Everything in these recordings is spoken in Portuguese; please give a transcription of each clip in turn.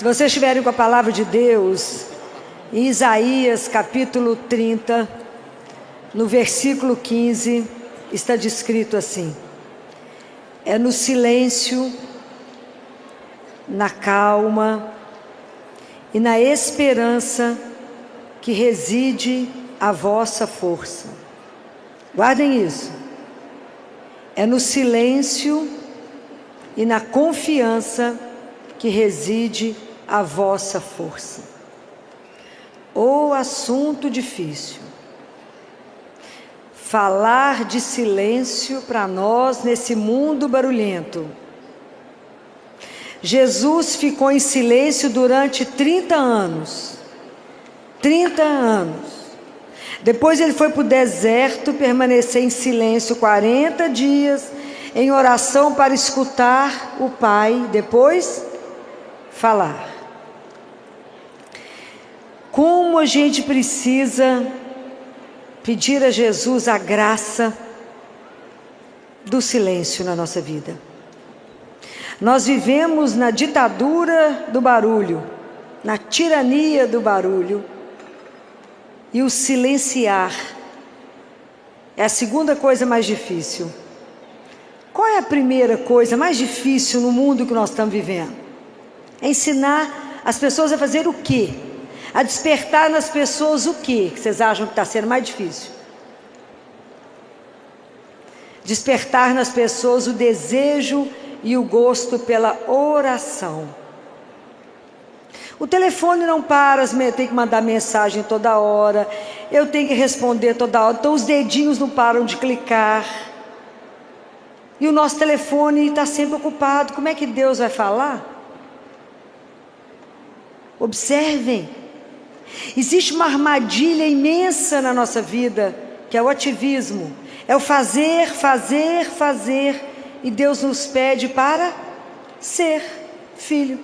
Se vocês estiverem com a palavra de Deus, em Isaías capítulo 30, no versículo 15, está descrito assim: é no silêncio, na calma e na esperança que reside a vossa força. Guardem isso. É no silêncio e na confiança que reside a vossa força. Ô assunto difícil. Falar de silêncio para nós nesse mundo barulhento. Jesus ficou em silêncio durante 30 anos. 30 anos. Depois ele foi para o deserto, permanecer em silêncio 40 dias, em oração para escutar o Pai, depois falar. Como a gente precisa pedir a Jesus a graça do silêncio na nossa vida. Nós vivemos na ditadura do barulho, na tirania do barulho, e o silenciar é a segunda coisa mais difícil. Qual é a primeira coisa mais difícil no mundo que nós estamos vivendo? É ensinar as pessoas a fazer o quê? A despertar nas pessoas o quê? Que vocês acham que está sendo mais difícil? Despertar nas pessoas o desejo e o gosto pela oração. O telefone não para, eu tenho que mandar mensagem toda hora, eu tenho que responder toda hora, então os dedinhos não param de clicar. E o nosso telefone está sempre ocupado. Como é que Deus vai falar? Observem. Existe uma armadilha imensa na nossa vida, que é o ativismo. É o fazer, fazer, fazer. E Deus nos pede para ser filho.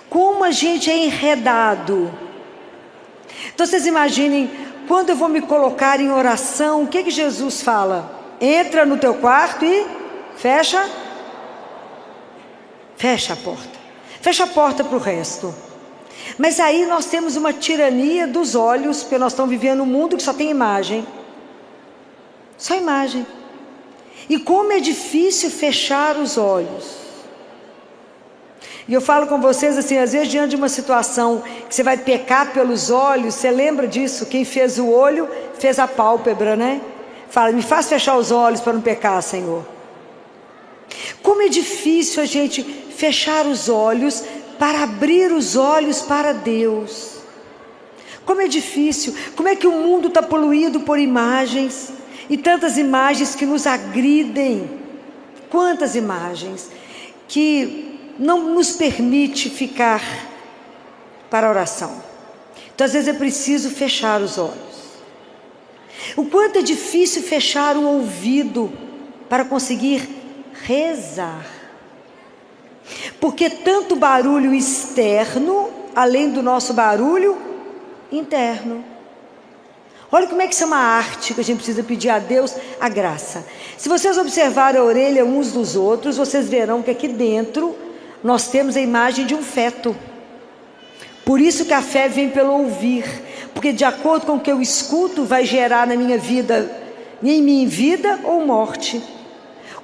Como a gente é enredado. Então vocês imaginem, quando eu vou me colocar em oração, o que Jesus fala? Entra no teu quarto e fecha a porta. Fecha a porta para o resto. Mas aí nós temos uma tirania dos olhos, porque nós estamos vivendo um mundo que só tem imagem. Só imagem. E como é difícil fechar os olhos. E eu falo com vocês assim, às vezes diante de uma situação que você vai pecar pelos olhos, você lembra disso? Quem fez o olho, fez a pálpebra, né? Fala, me faz fechar os olhos para não pecar, Senhor. Como é difícil a gente fechar os olhos para abrir os olhos para Deus. Como é difícil, como é que o mundo está poluído por imagens, e tantas imagens que nos agridem. Quantas imagens que não nos permite ficar para a oração. Então às vezes é preciso fechar os olhos. O quanto é difícil fechar o ouvido para conseguir rezar. Porque tanto barulho externo, além do nosso barulho interno. Olha como é que isso é uma arte que a gente precisa pedir a Deus a graça. Se vocês observarem a orelha uns dos outros, vocês verão que aqui dentro nós temos a imagem de um feto. Por isso que a fé vem pelo ouvir. Porque de acordo com o que eu escuto, vai gerar na minha vida, em mim vida ou morte.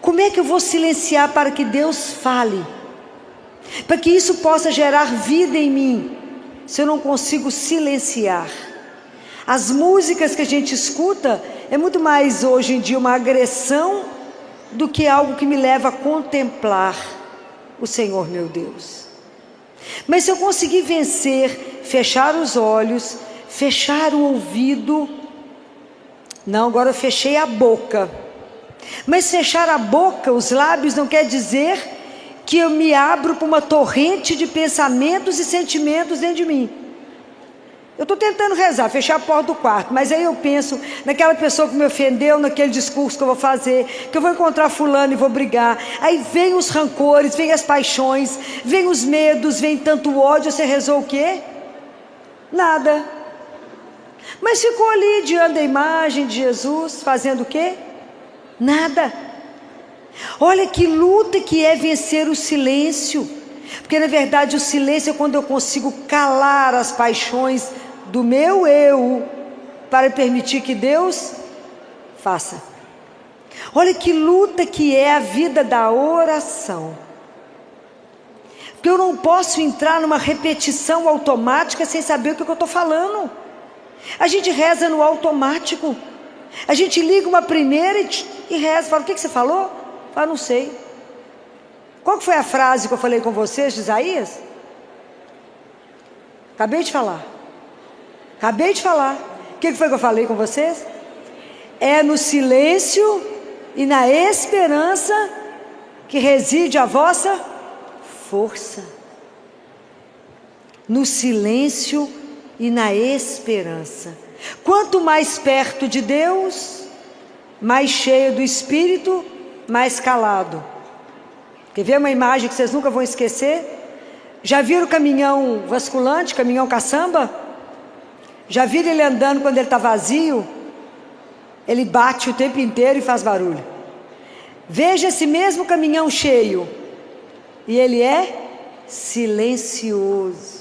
Como é que eu vou silenciar para que Deus fale? Para que isso possa gerar vida em mim, se eu não consigo silenciar. As músicas que a gente escuta, é muito mais hoje em dia uma agressão do que algo que me leva a contemplar o Senhor meu Deus. Mas se eu conseguir vencer, fechar os olhos, fechar o ouvido, não, agora eu fechei a boca. Mas fechar a boca, os lábios, não quer dizer que eu me abro para uma torrente de pensamentos e sentimentos dentro de mim. Eu estou tentando rezar, fechar a porta do quarto, mas aí eu penso naquela pessoa que me ofendeu, naquele discurso que eu vou fazer, que eu vou encontrar fulano e vou brigar. Aí vem os rancores, vem as paixões, vem os medos, vem tanto ódio. Você rezou o quê? Nada. Mas ficou ali diante da imagem de Jesus, fazendo o quê? Nada. Olha que luta que é vencer o silêncio. Porque na verdade o silêncio é quando eu consigo calar as paixões do meu eu para permitir que Deus faça. Olha que luta que é a vida da oração. Porque eu não posso entrar numa repetição automática sem saber o que eu estou falando. A gente reza no automático. A gente liga uma primeira e reza. Fala, o que você falou? Fala, não sei. Qual que foi a frase que eu falei com vocês de Isaías? Acabei de falar. O que foi que eu falei com vocês? É no silêncio e na esperança que reside a vossa força. No silêncio e na esperança. Quanto mais perto de Deus, mais cheio do Espírito, mais calado. Quer ver uma imagem que vocês nunca vão esquecer? Já viram o caminhão vasculante, caminhão caçamba? Já viram ele andando quando ele está vazio? Ele bate o tempo inteiro e faz barulho. Veja esse mesmo caminhão cheio. E ele é silencioso.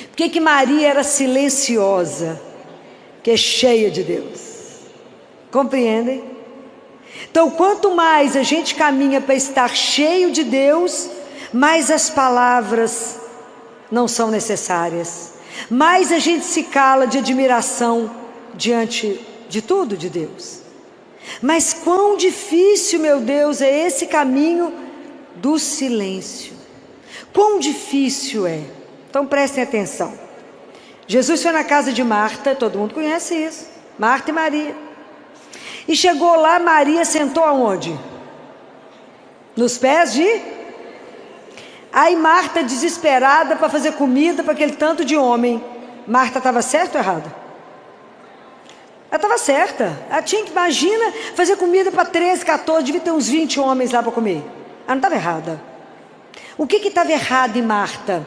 Por que Maria era silenciosa? Porque é cheia de Deus. Compreendem? Então, quanto mais a gente caminha para estar cheio de Deus, mais as palavras não são necessárias. Mais a gente se cala de admiração diante de tudo de Deus. Mas quão difícil, meu Deus, é esse caminho do silêncio. Quão difícil é. Então prestem atenção. Jesus foi na casa de Marta, todo mundo conhece isso. Marta e Maria. E chegou lá, Maria sentou aonde? Nos pés de... Aí Marta, desesperada para fazer comida para aquele tanto de homem. Marta estava certa ou errada? Ela estava certa. Ela tinha que, imagina, fazer comida para 13, 14, devia ter uns 20 homens lá para comer. Ela não estava errada. O que estava errado em Marta?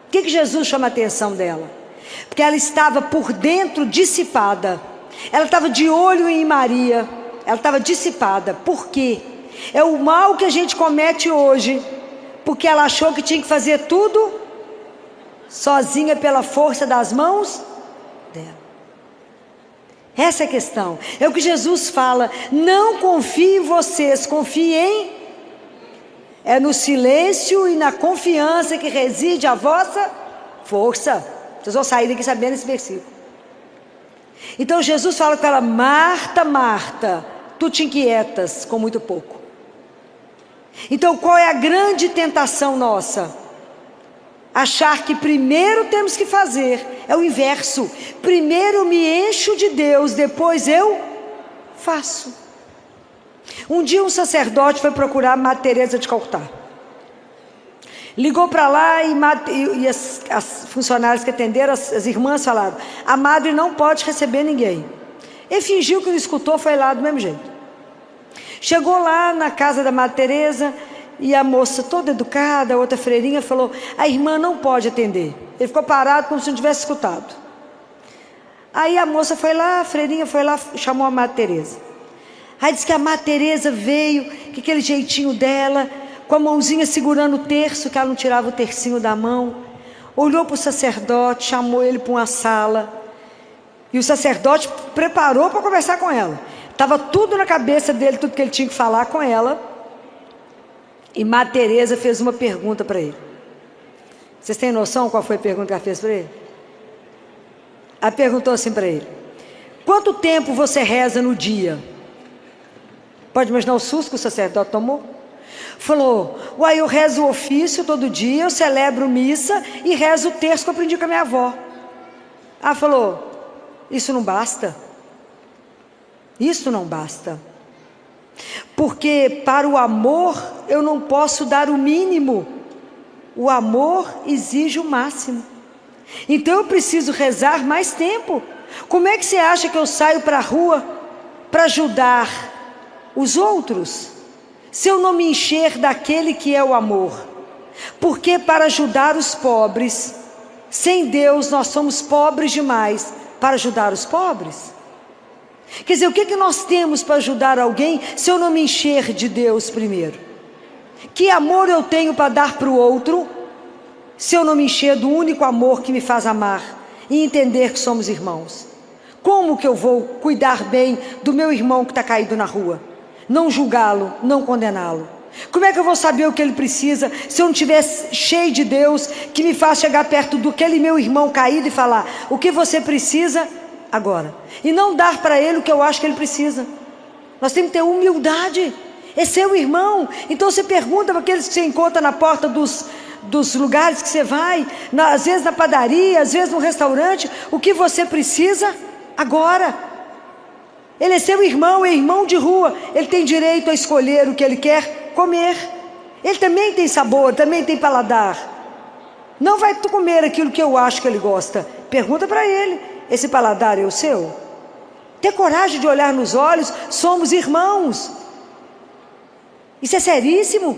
O que Jesus chama a atenção dela? Porque ela estava por dentro dissipada. Ela estava de olho em Maria. Ela estava dissipada. Por quê? É o mal que a gente comete hoje. Porque ela achou que tinha que fazer tudo sozinha pela força das mãos dela. Essa é a questão. É o que Jesus fala. Não confie em vocês, confie em... É no silêncio e na confiança que reside a vossa força. Vocês vão sair daqui sabendo esse versículo. Então Jesus fala com ela: Marta, Marta, tu te inquietas com muito pouco. Então qual é a grande tentação nossa? Achar que primeiro temos que fazer. É o inverso. Primeiro eu me encho de Deus, depois eu faço. Um dia um sacerdote foi procurar Madre Teresa de Calcutá. Ligou para lá e as funcionárias que atenderam, as irmãs falaram: a madre não pode receber ninguém. Ele fingiu que não escutou, foi lá do mesmo jeito. Chegou lá na casa da Madre Teresa e a moça toda educada, a outra freirinha, falou: a irmã não pode atender. Ele ficou parado como se não tivesse escutado. Aí a moça foi lá, a freirinha foi lá, chamou a Madre Teresa. Aí disse que a Madre Teresa veio, que aquele jeitinho dela, com a mãozinha segurando o terço, que ela não tirava o tercinho da mão, olhou para o sacerdote, chamou ele para uma sala, e o sacerdote preparou para conversar com ela. Estava tudo na cabeça dele, tudo que ele tinha que falar com ela. E Madre Teresa fez uma pergunta para ele. Vocês têm noção qual foi a pergunta que ela fez para ele? Ela perguntou assim para ele: quanto tempo você reza no dia? Pode imaginar o susto que o sacerdote tomou? Falou: uai, eu rezo o ofício todo dia, eu celebro missa e rezo o terço que eu aprendi com a minha avó. Ela falou: isso não basta. Isso não basta. Porque para o amor eu não posso dar o mínimo. O amor exige o máximo. Então eu preciso rezar mais tempo. Como é que você acha que eu saio para a rua para ajudar os outros, se eu não me encher daquele que é o amor? Porque para ajudar os pobres, sem Deus nós somos pobres demais para ajudar os pobres. Quer dizer, o que nós temos para ajudar alguém se eu não me encher de Deus primeiro? Que amor eu tenho para dar para o outro, se eu não me encher do único amor que me faz amar e entender que somos irmãos? Como que eu vou cuidar bem do meu irmão que está caído na rua? Não julgá-lo, não condená-lo. Como é que eu vou saber o que ele precisa se eu não estiver cheio de Deus que me faz chegar perto daquele meu irmão caído e falar: o que você precisa agora? E não dar para ele o que eu acho que ele precisa. Nós temos que ter humildade. É seu irmão. Então você pergunta para aqueles que você encontra na porta dos lugares que você vai, às vezes na padaria, às vezes no restaurante, o que você precisa agora. Ele é seu irmão, é irmão de rua. Ele tem direito a escolher o que ele quer comer. Ele também tem sabor, também tem paladar. Não vai comer aquilo que eu acho que ele gosta. Pergunta para ele: esse paladar é o seu? Ter coragem de olhar nos olhos. Somos irmãos. Isso é seríssimo.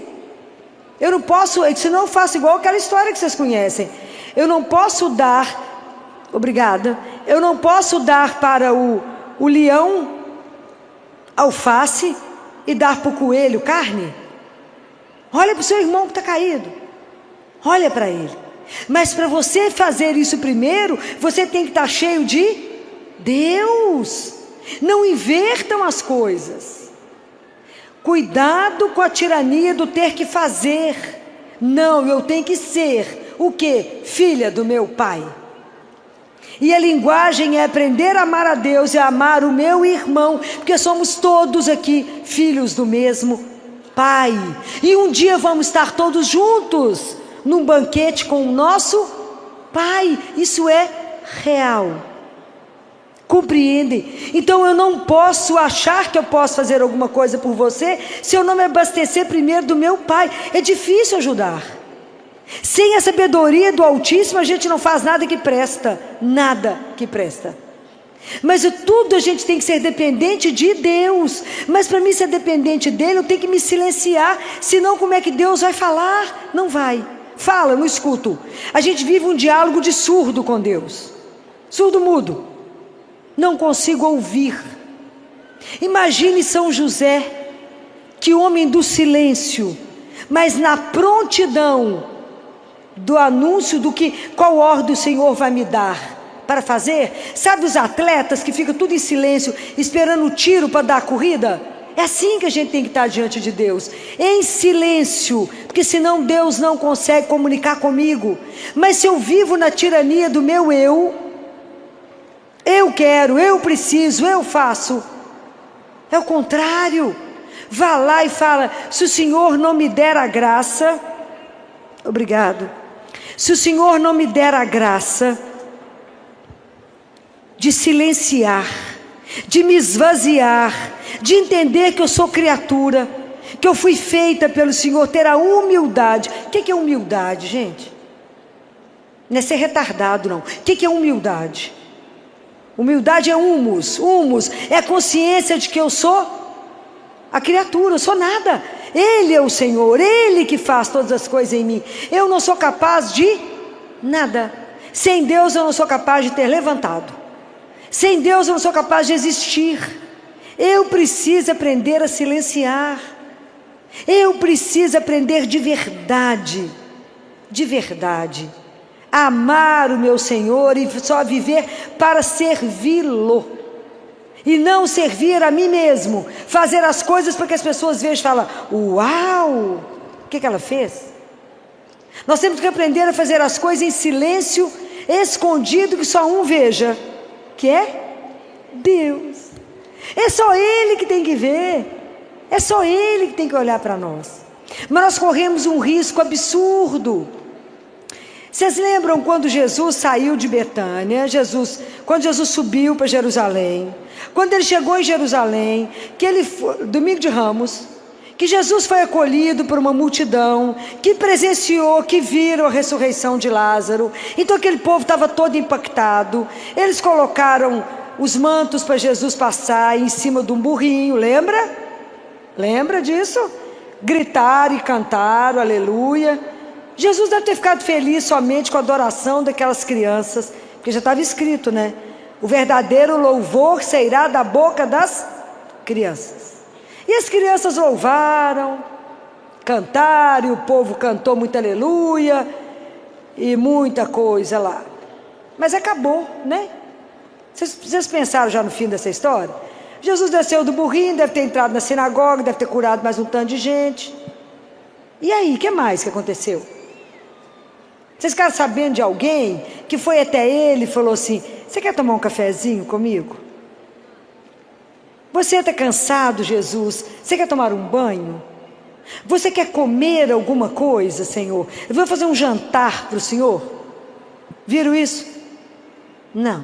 Eu não posso, senão eu faço igual aquela história que vocês conhecem. Eu não posso dar, obrigada, eu não posso dar para o leão alface e dar para o coelho carne. Olha para o seu irmão que está caído, olha para ele. Mas para você fazer isso primeiro, você tem que estar cheio de Deus. Não invertam as coisas. Cuidado com a tirania do ter que fazer. Não, eu tenho que ser o quê? Filha do meu pai. E a linguagem é aprender a amar a Deus e a amar o meu irmão, porque somos todos aqui filhos do mesmo pai. E um dia vamos estar todos juntos num banquete com o nosso pai. Isso é real. Compreendem? Então eu não posso achar que eu posso fazer alguma coisa por você se eu não me abastecer primeiro do meu pai. É difícil ajudar. Sem a sabedoria do Altíssimo a gente não faz nada que presta. Nada que presta. Mas tudo a gente tem que ser dependente de Deus. Mas para mim ser dependente dele, eu tenho que me silenciar. Senão como é que Deus vai falar? Não vai. Fala, não escuto. A gente vive um diálogo de surdo com Deus. Surdo mudo. Não consigo ouvir. Imagine São José, que homem do silêncio, mas na prontidão do anúncio do que, qual ordem o Senhor vai me dar para fazer. Sabe os atletas que ficam tudo em silêncio, esperando o tiro para dar a corrida? É assim que a gente tem que estar diante de Deus, em silêncio, porque senão Deus não consegue comunicar comigo. Mas se eu vivo na tirania do meu eu quero, eu preciso, eu faço, é o contrário. Vá lá e fala: se o Senhor não me der a graça, obrigado, se o Senhor não me der a graça de silenciar, de me esvaziar, de entender que eu sou criatura, que eu fui feita pelo Senhor, ter a humildade. O que é humildade, gente? Não é ser retardado, não. O que é humildade? Humildade é humus. Humus é a consciência de que eu sou a criatura, eu sou nada. Ele é o Senhor, Ele que faz todas as coisas em mim. Eu não sou capaz de nada. Sem Deus eu não sou capaz de ter levantado. Sem Deus eu não sou capaz de existir. Eu preciso aprender a silenciar. Eu preciso aprender de verdade, a amar o meu Senhor e só viver para servi-lo. E não servir a mim mesmo, fazer as coisas para que as pessoas vejam e falem: uau, o que ela fez? Nós temos que aprender a fazer as coisas em silêncio, escondido, que só um veja, que é Deus. É só Ele que tem que ver, é só Ele que tem que olhar para nós. Mas nós corremos um risco absurdo. Vocês lembram quando Jesus saiu de Betânia, quando Jesus subiu para Jerusalém, quando ele chegou em Jerusalém, domingo de Ramos, que Jesus foi acolhido por uma multidão, que presenciou, que viram a ressurreição de Lázaro. Então aquele povo estava todo impactado. Eles colocaram os mantos para Jesus passar em cima de um burrinho, lembra? Lembra disso? Gritaram e cantaram, aleluia. Jesus deve ter ficado feliz somente com a adoração daquelas crianças, porque já estava escrito, né? O verdadeiro louvor sairá da boca das crianças. E as crianças louvaram, cantaram, e o povo cantou muito aleluia, e muita coisa lá. Mas acabou, né? Vocês pensaram já no fim dessa história? Jesus desceu do burrinho, deve ter entrado na sinagoga, deve ter curado mais um tanto de gente. E aí, o que mais que aconteceu? Vocês ficaram sabendo de alguém que foi até ele e falou assim: você quer tomar um cafezinho comigo? Você está cansado, Jesus? Você quer tomar um banho? Você quer comer alguma coisa, Senhor? Eu vou fazer um jantar para o Senhor. Viram isso? Não.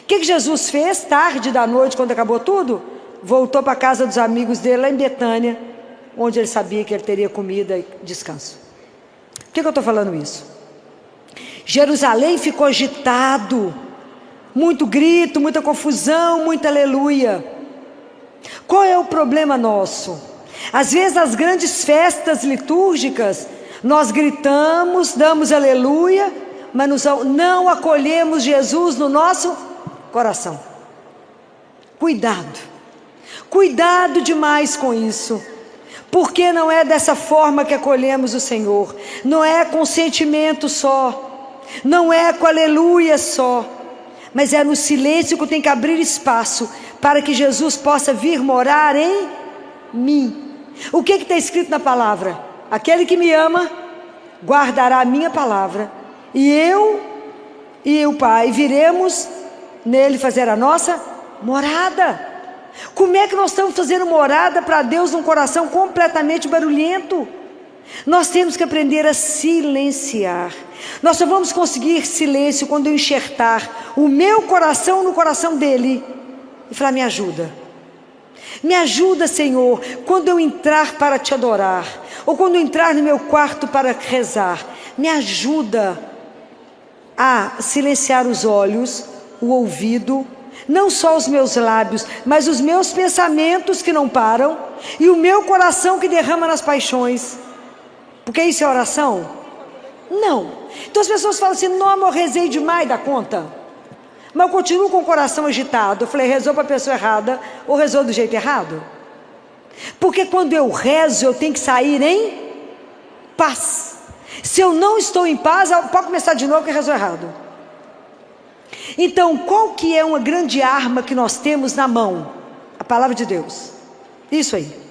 O que Jesus fez tarde da noite, quando acabou tudo? Voltou para a casa dos amigos dele lá em Betânia, onde ele sabia que ele teria comida e descanso. Por que eu estou falando isso? Jerusalém ficou agitado, muito grito, muita confusão, muita aleluia. Qual é o problema nosso? Às vezes nas grandes festas litúrgicas nós gritamos, damos aleluia, mas não acolhemos Jesus no nosso coração. Cuidado demais com isso, porque não é dessa forma que acolhemos o Senhor. Não é com sentimento só, não é com aleluia só, mas é no silêncio que tem que abrir espaço para que Jesus possa vir morar em mim. O que está escrito na palavra? Aquele que me ama guardará a minha palavra, e eu e o Pai viremos nele fazer a nossa morada. Como é que nós estamos fazendo morada para Deus num coração completamente barulhento? Nós temos que aprender a silenciar. Nós só vamos conseguir silêncio quando eu enxertar o meu coração no coração dele e falar: me ajuda, Senhor, quando eu entrar para te adorar, ou quando eu entrar no meu quarto para rezar. Me ajuda a silenciar os olhos, o ouvido, não só os meus lábios, mas os meus pensamentos que não param, e o meu coração que derrama nas paixões. Porque isso é oração? Não. Então as pessoas falam assim: não, eu rezei demais da conta, mas eu continuo com o coração agitado. Eu falei: rezou para a pessoa errada, ou rezou do jeito errado? Porque quando eu rezo, eu tenho que sair em paz. Se eu não estou em paz, pode começar de novo que rezou errado. Então, qual que é uma grande arma que nós temos na mão? A palavra de Deus. Isso aí.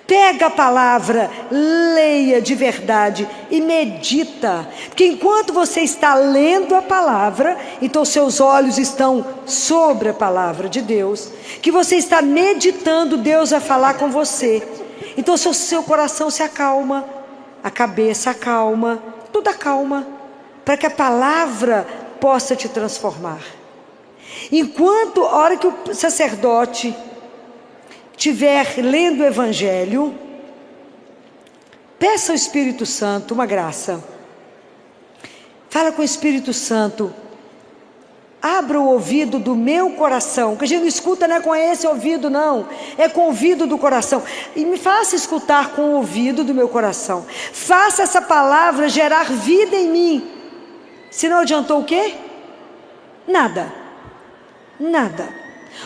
Pega a palavra, leia de verdade e medita. Porque enquanto você está lendo a palavra, então seus olhos estão sobre a palavra de Deus, que você está meditando, Deus vai falar com você. Então seu coração se acalma, a cabeça acalma, tudo acalma, para que a palavra possa te transformar. Enquanto, a hora que o sacerdote estiver lendo o Evangelho, peça ao Espírito Santo uma graça. Fala com o Espírito Santo: abra o ouvido do meu coração, que a gente não escuta, não é com esse ouvido não, é com o ouvido do coração, e me faça escutar com o ouvido do meu coração. Faça essa palavra gerar vida em mim. Se não adiantou o quê? Nada.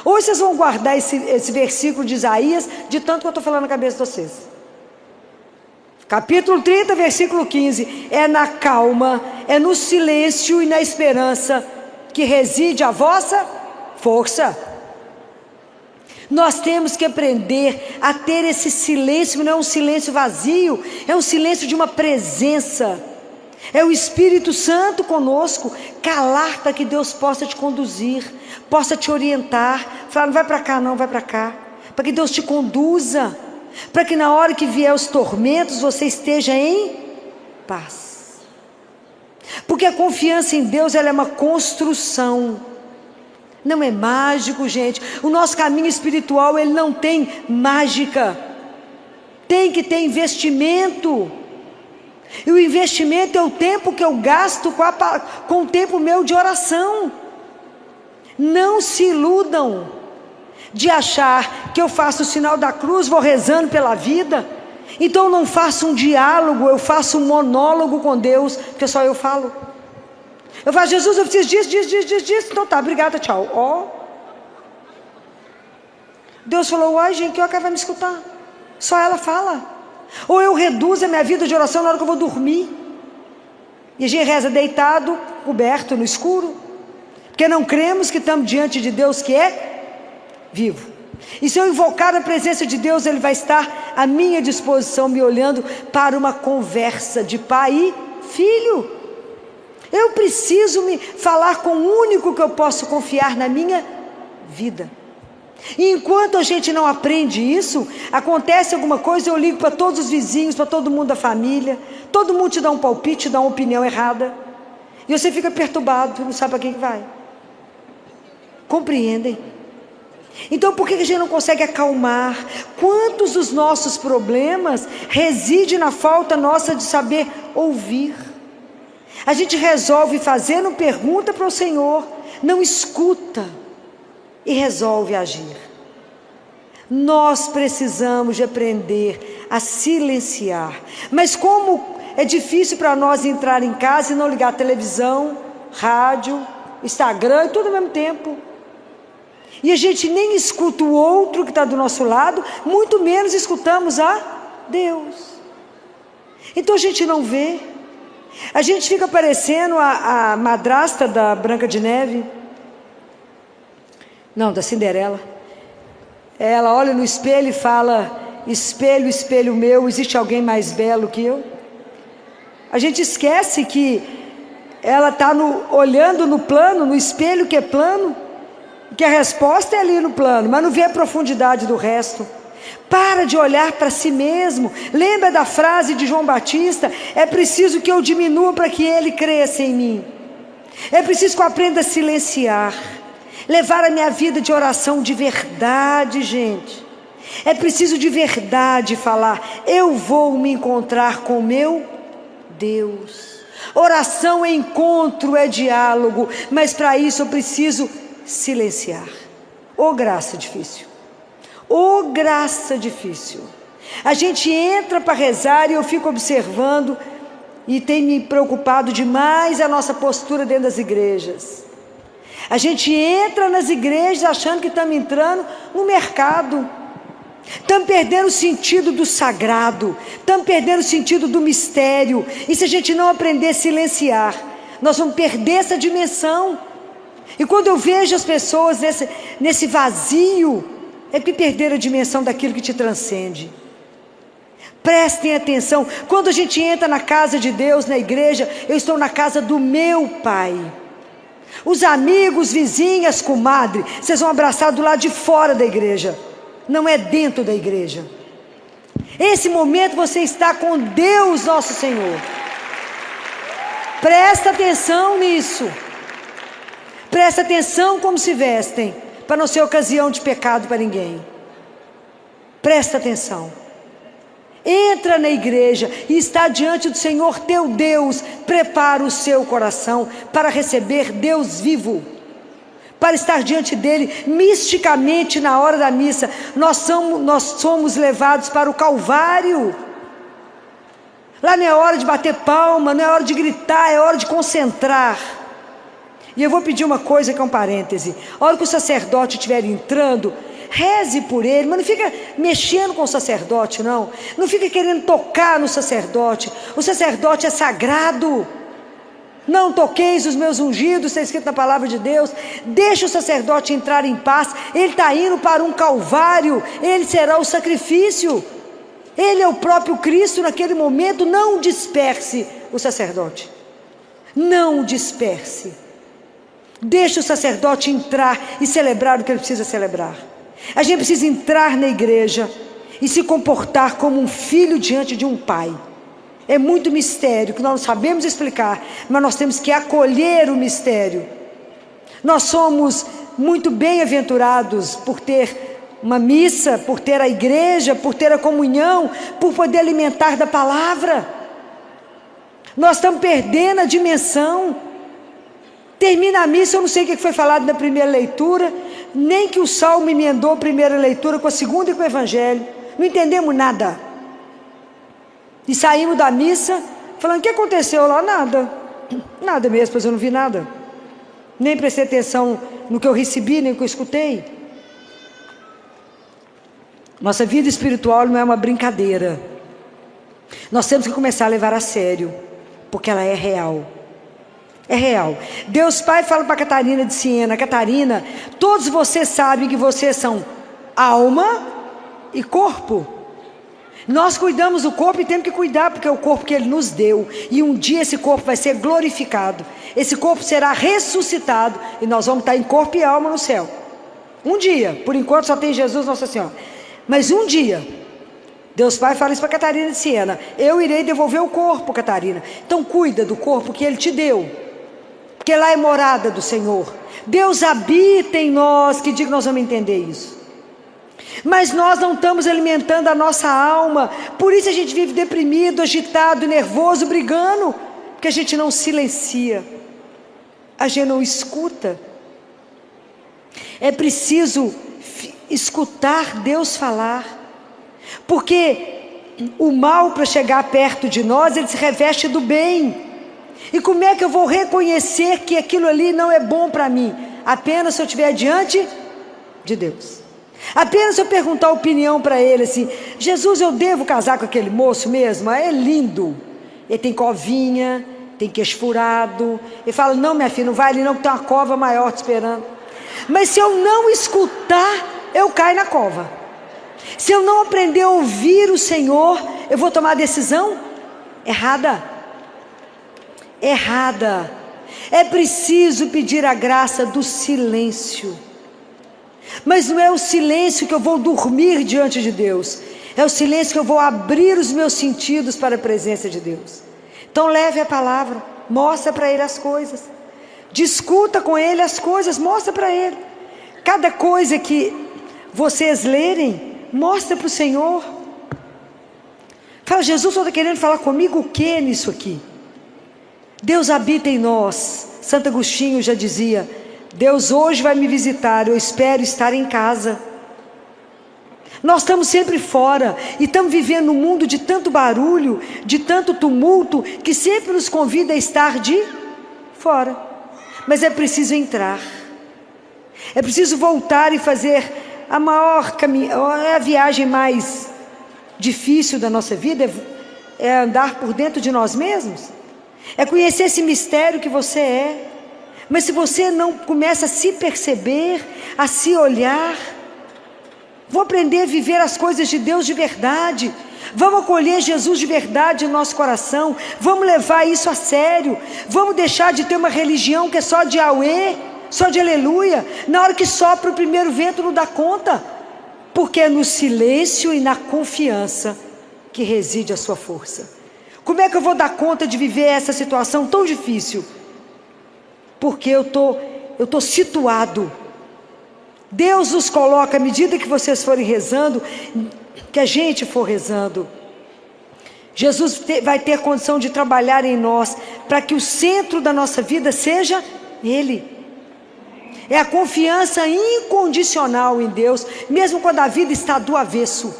Hoje vocês vão guardar esse versículo de Isaías, de tanto que eu estou falando na cabeça de vocês. Capítulo 30, versículo 15. É na calma, é no silêncio e na esperança que reside a vossa força. Nós temos que aprender a ter esse silêncio. Não é um silêncio vazio, é um silêncio de uma presença. É o Espírito Santo conosco. Calar para que Deus possa te conduzir, possa te orientar, falar: não vai para cá não, vai para cá, para que Deus te conduza, para que na hora que vier os tormentos você esteja em paz. Porque a confiança em Deus, ela é uma construção, não é mágico, gente. O nosso caminho espiritual, ele não tem mágica, tem que ter investimento. E o investimento é o tempo que eu gasto com o tempo meu de oração. Não se iludam de achar que eu faço o sinal da cruz, vou rezando pela vida, então eu não faço um diálogo, eu faço um monólogo com Deus, porque só eu falo. Eu falo: Jesus, eu preciso disso, então tá, obrigada, tchau. Deus falou: uai, gente, que hora que ela vai me escutar? Só ela fala. Ou eu reduzo a minha vida de oração na hora que eu vou dormir. E a gente reza deitado, coberto, no escuro. Porque não cremos que estamos diante de Deus que é vivo. E se eu invocar a presença de Deus, Ele vai estar à minha disposição, me olhando para uma conversa de pai e filho. Eu preciso me falar com o único que eu posso confiar na minha vida. E enquanto a gente não aprende isso, acontece alguma coisa, eu ligo para todos os vizinhos, para todo mundo da família, todo mundo te dá um palpite, te dá uma opinião errada, e você fica perturbado, não sabe para quem que vai. Compreendem? Então por que a gente não consegue acalmar? Quantos dos nossos problemas residem na falta nossa de saber ouvir? A gente resolve fazendo pergunta para o Senhor, não escuta e resolve agir. Nós precisamos de aprender a silenciar. Mas como é difícil para nós entrar em casa e não ligar televisão, rádio, Instagram e tudo ao mesmo tempo. E a gente nem escuta o outro que está do nosso lado, muito menos escutamos a Deus. Então a gente não vê. A gente fica parecendo a madrasta da Branca de Neve. Não, da Cinderela. Ela olha no espelho e fala: espelho, espelho meu, existe alguém mais belo que eu? A gente esquece que ela está olhando no plano, no espelho que é plano, que a resposta é ali no plano, mas não vê a profundidade do resto. Para de olhar para si mesmo. Lembra da frase de João Batista: é preciso que eu diminua para que ele cresça em mim. É preciso que eu aprenda a silenciar, levar a minha vida de oração de verdade, gente. É preciso de verdade falar: eu vou me encontrar com o meu Deus. Oração é encontro, é diálogo, mas para isso eu preciso silenciar. Ô graça difícil. Ô graça difícil. A gente entra para rezar e eu fico observando, e tem me preocupado demais a nossa postura dentro das igrejas. A gente entra nas igrejas achando que estamos entrando no mercado. Estamos perdendo o sentido do sagrado, estamos perdendo o sentido do mistério. E se a gente não aprender a silenciar, nós vamos perder essa dimensão. E quando eu vejo as pessoas nesse vazio, é que perderam a dimensão daquilo que te transcende. Prestem atenção, quando a gente entra na casa de Deus, na igreja, eu estou na casa do meu Pai. Os amigos, vizinhas, comadre, vocês vão abraçar do lado de fora da igreja, não é dentro da igreja. Esse momento você está com Deus nosso Senhor. Presta atenção nisso. Presta atenção como se vestem, para não ser ocasião de pecado para ninguém. Presta atenção. Entra na igreja e está diante do Senhor teu Deus. Prepara o seu coração para receber Deus vivo, para estar diante dele misticamente na hora da missa. Nós somos levados para o Calvário. Lá não é hora de bater palma, não é hora de gritar, é hora de concentrar. E eu vou pedir uma coisa que é um parêntese: a hora que o sacerdote estiver entrando, reze por ele, mas não fica mexendo com o sacerdote, não. Não fica querendo tocar no sacerdote. O sacerdote é sagrado. Não toqueis os meus ungidos, está escrito na palavra de Deus. Deixa o sacerdote entrar em paz. Ele está indo para um calvário. Ele será o sacrifício. Ele é o próprio Cristo naquele momento. Não disperse o sacerdote. Não o disperse. Deixa o sacerdote entrar e celebrar o que ele precisa celebrar. A gente precisa entrar na igreja e se comportar como um filho diante de um pai. É muito mistério que nós não sabemos explicar, mas nós temos que acolher o mistério. Nós somos muito bem-aventurados por ter uma missa, por ter a igreja, por ter a comunhão, por poder alimentar da palavra. Nós estamos perdendo a dimensão. Termina a missa, eu não sei o que foi falado na primeira leitura, nem que o Salmo emendou a primeira leitura com a segunda e com o Evangelho. Não entendemos nada. E saímos da missa falando: o que aconteceu lá? Nada. Nada mesmo, pois eu não vi nada. Nem prestei atenção no que eu recebi, nem no que eu escutei. Nossa vida espiritual não é uma brincadeira. Nós temos que começar a levar a sério, porque ela é real. É real. Deus Pai fala para Catarina de Siena: Catarina, todos vocês sabem que vocês são alma e corpo. Nós cuidamos do corpo e temos que cuidar, porque é o corpo que Ele nos deu. E um dia esse corpo vai ser glorificado. Esse corpo será ressuscitado e nós vamos estar em corpo e alma no céu. Um dia. Por enquanto só tem Jesus, Nossa Senhora. Mas um dia, Deus Pai fala isso para Catarina de Siena: eu irei devolver o corpo, Catarina. Então cuida do corpo que Ele te deu, porque lá é morada do Senhor. Deus habita em nós. Que dia que nós vamos entender isso? Mas nós não estamos alimentando a nossa alma. Por isso a gente vive deprimido, agitado, nervoso, brigando, porque a gente não silencia, a gente não escuta. É preciso escutar Deus falar, porque o mal, para chegar perto de nós, ele se reveste do bem. E como é que eu vou reconhecer que aquilo ali não é bom para mim? Apenas se eu estiver diante de Deus. Apenas se eu perguntar a opinião para ele assim: Jesus, eu devo casar com aquele moço mesmo? É lindo, ele tem covinha, tem queixo furado. Ele fala: não, minha filha, não vai ali não, que tem uma cova maior te esperando. Mas se eu não escutar, eu caio na cova. Se eu não aprender a ouvir o Senhor, eu vou tomar a decisão errada. Errada. É preciso pedir a graça do silêncio. Mas não é o silêncio que eu vou dormir diante de Deus. É o silêncio que eu vou abrir os meus sentidos para a presença de Deus. Então leve a palavra, mostra para Ele as coisas. Discuta com Ele as coisas, mostra para Ele. Cada coisa que vocês lerem, mostra para o Senhor. Fala: Jesus, você está querendo falar comigo o que nisso aqui? Deus habita em nós. Santo Agostinho já dizia: Deus hoje vai me visitar, eu espero estar em casa. Nós estamos sempre fora e estamos vivendo um mundo de tanto barulho, de tanto tumulto, que sempre nos convida a estar de fora. Mas é preciso entrar. É preciso voltar e fazer a maior a viagem mais difícil da nossa vida, é andar por dentro de nós mesmos. É conhecer esse mistério que você é. Mas se você não começa a se perceber, a se olhar, vou aprender a viver as coisas de Deus de verdade. Vamos acolher Jesus de verdade no nosso coração. Vamos levar isso a sério. Vamos deixar de ter uma religião que é só de auê, só de aleluia. Na hora que sopra o primeiro vento não dá conta. Porque é no silêncio e na confiança que reside a sua força. Como é que eu vou dar conta de viver essa situação tão difícil? Porque eu tô situado. Deus nos coloca, à medida que vocês forem rezando, que a gente for rezando, Jesus vai ter condição de trabalhar em nós, para que o centro da nossa vida seja Ele. É a confiança incondicional em Deus, mesmo quando a vida está do avesso.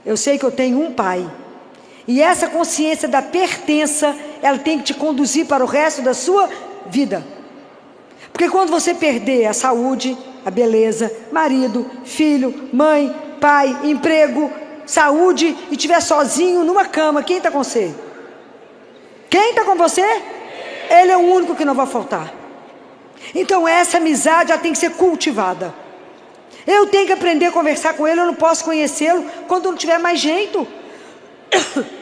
Eu sei que eu tenho um Pai, e essa consciência da pertença, ela tem que te conduzir para o resto da sua vida. Porque quando você perder a saúde, a beleza, marido, filho, mãe, pai, emprego, saúde, e estiver sozinho numa cama, quem está com você? Quem está com você? Ele é o único que não vai faltar. Então essa amizade já tem que ser cultivada. Eu tenho que aprender a conversar com ele. Eu não posso conhecê-lo quando não tiver mais jeito.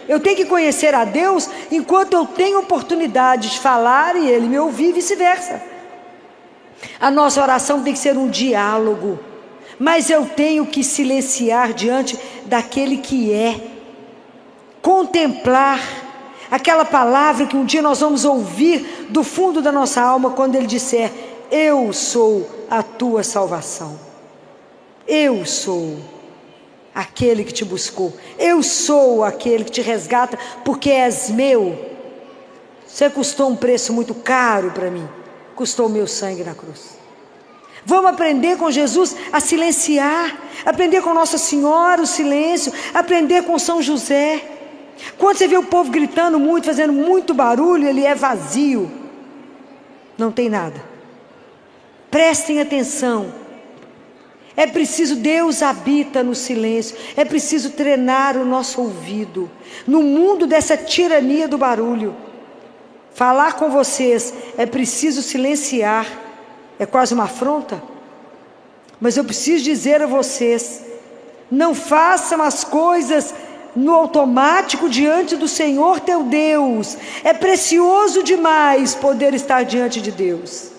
Eu tenho que conhecer a Deus enquanto eu tenho oportunidade de falar e Ele me ouvir, e vice-versa. A nossa oração tem que ser um diálogo, mas eu tenho que silenciar diante daquele que é, contemplar aquela palavra que um dia nós vamos ouvir do fundo da nossa alma, quando Ele disser: eu sou a tua salvação, eu sou aquele que te buscou, eu sou aquele que te resgata, porque és meu. Você custou um preço muito caro para mim, custou o meu sangue na cruz. Vamos aprender com Jesus a silenciar, aprender com Nossa Senhora o silêncio, aprender com São José. Quando você vê o povo gritando muito, fazendo muito barulho, ele é vazio, não tem nada. Prestem atenção. É preciso, Deus habita no silêncio. É preciso treinar o nosso ouvido. No mundo dessa tirania do barulho. Falar com vocês é preciso silenciar. É quase uma afronta. Mas eu preciso dizer a vocês: não façam as coisas no automático diante do Senhor teu Deus. É precioso demais poder estar diante de Deus.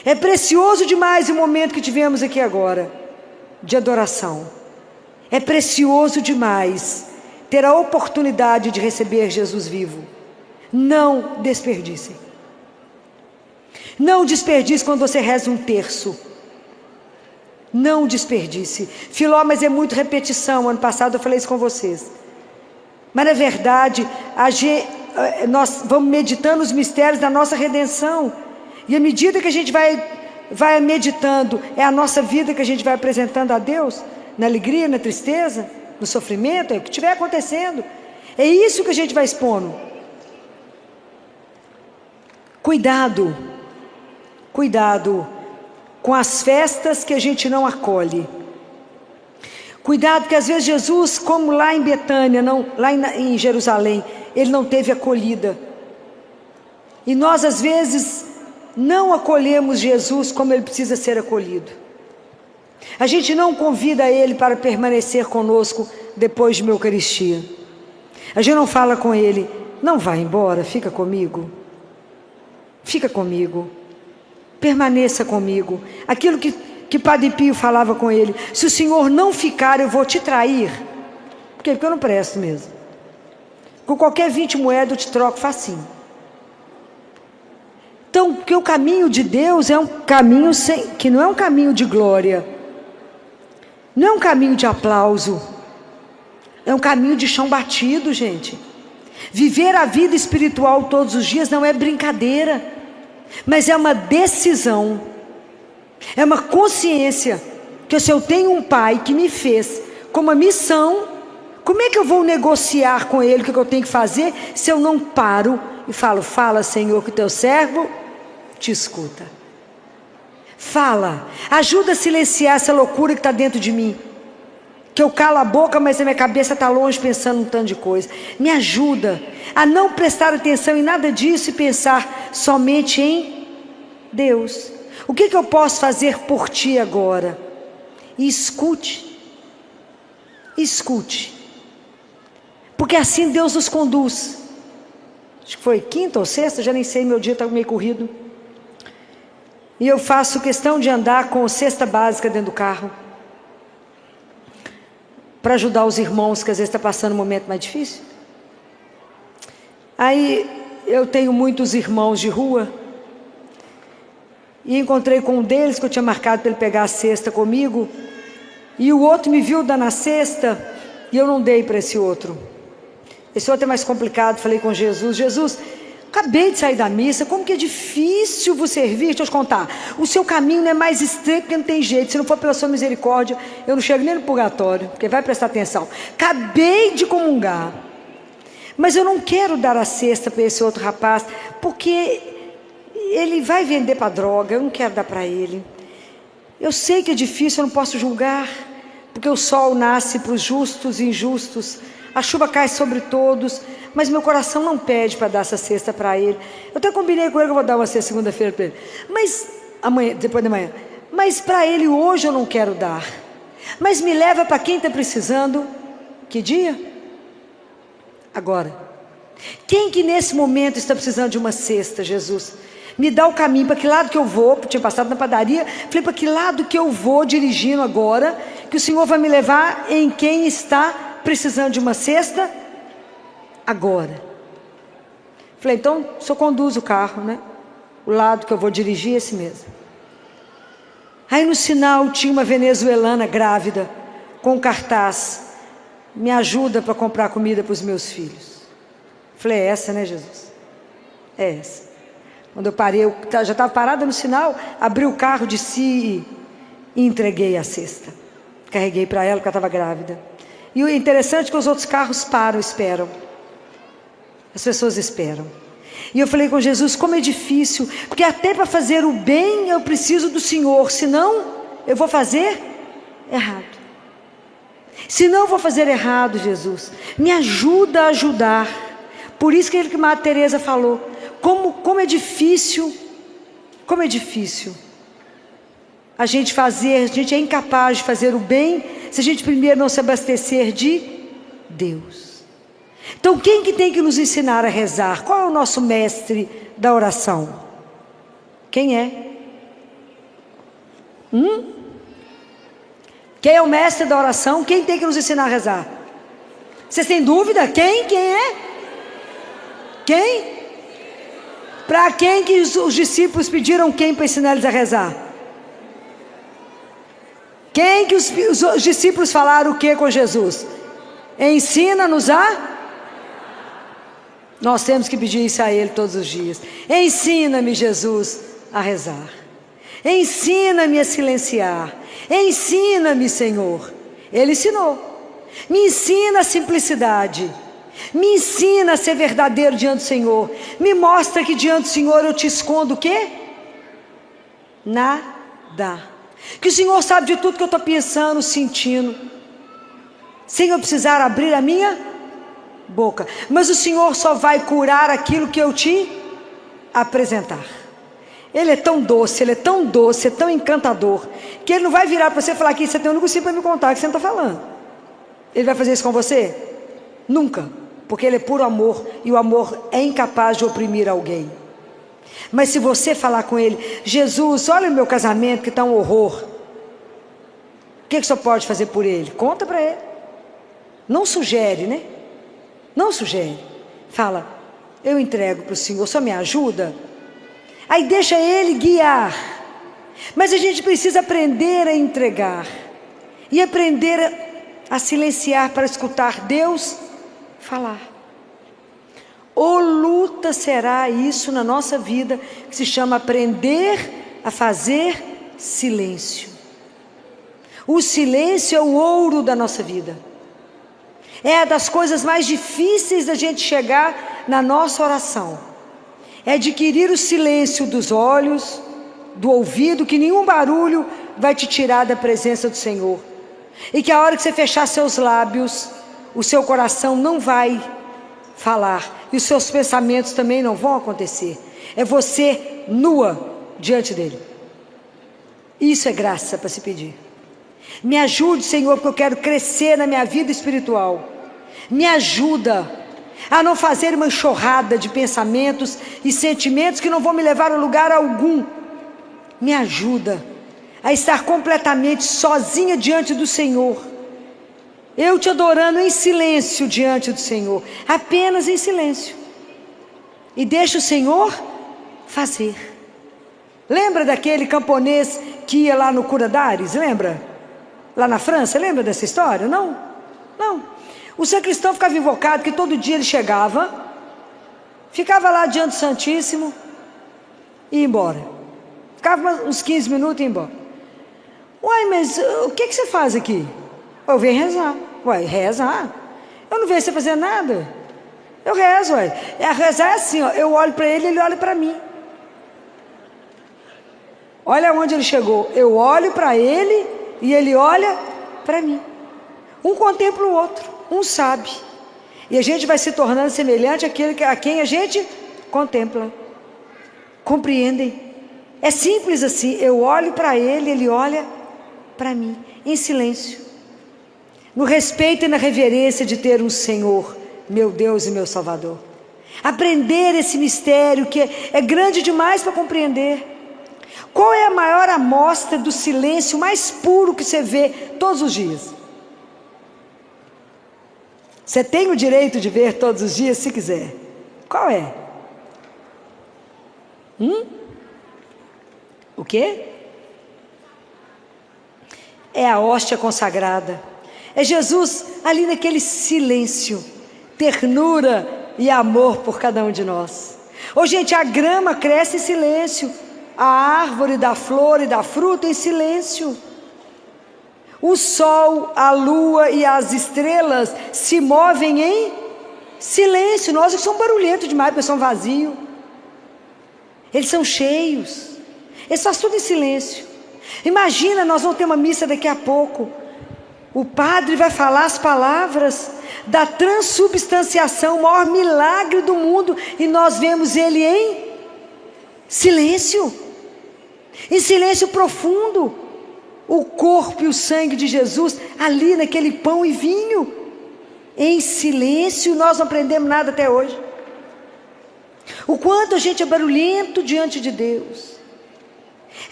É precioso demais o momento que tivemos aqui agora, de adoração. É precioso demais ter a oportunidade de receber Jesus vivo. Não desperdicem. Não desperdice quando você reza um terço. Não desperdice. Filó, mas é muito repetição. Ano passado eu falei isso com vocês. Mas na verdade, nós vamos meditando os mistérios da nossa redenção. E à medida que a gente vai meditando, é a nossa vida que a gente vai apresentando a Deus, na alegria, na tristeza, no sofrimento, é o que estiver acontecendo. É isso que a gente vai expondo. Cuidado, cuidado com as festas que a gente não acolhe. Cuidado que às vezes Jesus, como lá em Betânia, lá em Jerusalém, ele não teve acolhida. E nós às vezes não acolhemos Jesus como ele precisa ser acolhido. A gente não convida ele para permanecer conosco depois de uma Eucaristia. A gente não fala com ele: não vá embora, fica comigo. Fica comigo. Permaneça comigo. Aquilo que Padre Pio falava com ele: se o senhor não ficar, eu vou te trair. Por quê? Porque eu não presto mesmo. Com qualquer 20 moedas eu te troco facinho. Então, porque o caminho de Deus é um caminho que não é um caminho de glória, não é um caminho de aplauso, é um caminho de chão batido, gente. Viver a vida espiritual todos os dias não é brincadeira, mas é uma decisão, é uma consciência, que se eu tenho um pai que me fez com uma missão, como é que eu vou negociar com ele o que eu tenho que fazer, se eu não paro e falo: fala, Senhor, que teu servo te escuta. Fala, ajuda a silenciar essa loucura que está dentro de mim, que eu calo a boca, mas a minha cabeça está longe pensando um tanto de coisa. Me ajuda a não prestar atenção em nada disso e pensar somente em Deus. O que eu posso fazer por ti agora? E escute, porque assim Deus nos conduz. Acho que foi quinta ou sexta, já nem sei, meu dia está meio corrido. E eu faço questão de andar com cesta básica dentro do carro, para ajudar os irmãos que às vezes estão passando um momento mais difícil. Aí eu tenho muitos irmãos de rua, e encontrei com um deles que eu tinha marcado para ele pegar a cesta comigo, e o outro me viu dar na cesta, e eu não dei para esse outro. Esse outro é mais complicado. Falei com Jesus: Jesus, acabei de sair da missa, como que é difícil vos servir. Deixa eu te contar, o seu caminho não é mais estreito, porque não tem jeito. Se não for pela sua misericórdia, eu não chego nem no purgatório, porque vai prestar atenção. Acabei de comungar, mas eu não quero dar a cesta para esse outro rapaz, porque ele vai vender para droga, eu não quero dar para ele. Eu sei que é difícil, eu não posso julgar, porque o sol nasce para os justos e injustos, a chuva cai sobre todos, mas meu coração não pede para dar essa cesta para ele. Eu até combinei com ele que eu vou dar uma cesta segunda-feira para ele, mas amanhã, depois de manhã. Mas para ele hoje eu não quero dar. Mas me leva para quem está precisando. Que dia? Agora. Quem que nesse momento está precisando de uma cesta, Jesus? Me dá o caminho, para que lado que eu vou. Tinha passado na padaria, falei: para que lado que eu vou dirigindo agora, que o Senhor vai me levar em quem está precisando de uma cesta agora. Falei: então o senhor conduz o carro, né? O lado que eu vou dirigir é esse mesmo. Aí no sinal tinha uma venezuelana grávida, com um cartaz: me ajuda para comprar comida para os meus filhos. Falei: é essa, né, Jesus? É essa. Quando eu parei, eu já estava parada no sinal, abri o carro, desci e entreguei a cesta. Carreguei para ela, porque ela estava grávida. E o interessante é que os outros carros param, esperam. As pessoas esperam. E eu falei com Jesus: como é difícil, porque até para fazer o bem eu preciso do Senhor, senão eu vou fazer errado. Se não vou fazer errado, Jesus, me ajuda a ajudar. Por isso que a Madre Teresa falou, como é difícil, a gente é incapaz de fazer o bem, se a gente primeiro não se abastecer de Deus. Então quem que tem que nos ensinar a rezar? Qual é o nosso mestre da oração? Quem é? Quem é o mestre da oração? Quem tem que nos ensinar a rezar? Vocês têm dúvida? Quem é? Quem? Para quem que os discípulos pediram quem para ensinar eles a rezar? Quem que os discípulos falaram o que com Jesus? Ensina-nos a... Nós temos que pedir isso a Ele todos os dias. Ensina-me, Jesus, a rezar. Ensina-me a silenciar. Ensina-me, Senhor. Ele ensinou. Me ensina a simplicidade. Me ensina a ser verdadeiro diante do Senhor. Me mostra que diante do Senhor eu te escondo o quê? Nada. Que o Senhor sabe de tudo que eu estou pensando, sentindo, sem eu precisar abrir a minha boca. Mas o Senhor só vai curar aquilo que eu te apresentar. Ele é tão doce, Ele é tão doce, é tão encantador, que Ele não vai virar para você e falar aqui, você tem um negocinho para me contar que você não está falando. Ele vai fazer isso com você? Nunca. Porque Ele é puro amor, e o amor é incapaz de oprimir alguém. Mas se você falar com Ele, Jesus, olha o meu casamento que está um horror, o que o Senhor pode fazer por ele? Conta para Ele. Não sugere, né? Não sugere. Fala, eu entrego para o Senhor, só me ajuda? Aí deixa Ele guiar. Mas a gente precisa aprender a entregar, e aprender a silenciar para escutar Deus falar. Ou luta será isso na nossa vida, que se chama aprender a fazer silêncio. O silêncio é o ouro da nossa vida. É das coisas mais difíceis da gente chegar na nossa oração. É adquirir o silêncio dos olhos, do ouvido, que nenhum barulho vai te tirar da presença do Senhor. E que a hora que você fechar seus lábios, o seu coração não vai falar, e os seus pensamentos também não vão acontecer. É você nua diante dele. Isso é graça para se pedir. Me ajude, Senhor, porque eu quero crescer na minha vida espiritual. Me ajuda a não fazer uma enxurrada de pensamentos e sentimentos que não vão me levar a lugar algum. Me ajuda a estar completamente sozinha diante do Senhor, eu te adorando em silêncio diante do Senhor, apenas em silêncio, e deixa o Senhor fazer. Lembra daquele camponês que ia lá no Cura d'Ares? Lembra? Lá na França, lembra dessa história? Não? Não. O sacristão ficava invocado, que todo dia ele chegava, ficava lá diante do Santíssimo e ia embora. Ficava uns 15 minutos e ia embora. Uai, mas o que você faz aqui? Eu venho rezar. Uai, rezar? Eu não vejo você fazer nada. Eu rezo, uai. Rezar é assim, ó, eu olho para ele, ele olha para mim. Olha onde ele chegou. Eu olho para ele e ele olha para mim. Um contempla o outro. Um sabe, e a gente vai se tornando semelhante àquele a quem a gente contempla. Compreendem? É simples assim. Eu olho para ele, ele olha para mim, em silêncio, no respeito e na reverência de ter um Senhor, meu Deus e meu Salvador. Aprender esse mistério que é grande demais para compreender. Qual é a maior amostra do silêncio mais puro que você vê todos os dias? Você tem o direito de ver todos os dias, se quiser. Qual é? O quê? É a hóstia consagrada. É Jesus ali naquele silêncio, ternura e amor por cada um de nós. Ô gente, a grama cresce em silêncio, a árvore dá flor e dá fruto em silêncio. O sol, a lua e as estrelas se movem em silêncio. Nós que somos barulhentos demais, porque são vazios. Eles são cheios. Eles fazem tudo em silêncio. Imagina, nós vamos ter uma missa daqui a pouco. O padre vai falar as palavras da transubstanciação, o maior milagre do mundo, e nós vemos ele em silêncio profundo. O corpo e o sangue de Jesus ali naquele pão e vinho, em silêncio. Nós não aprendemos nada até hoje. O quanto a gente é barulhento diante de Deus.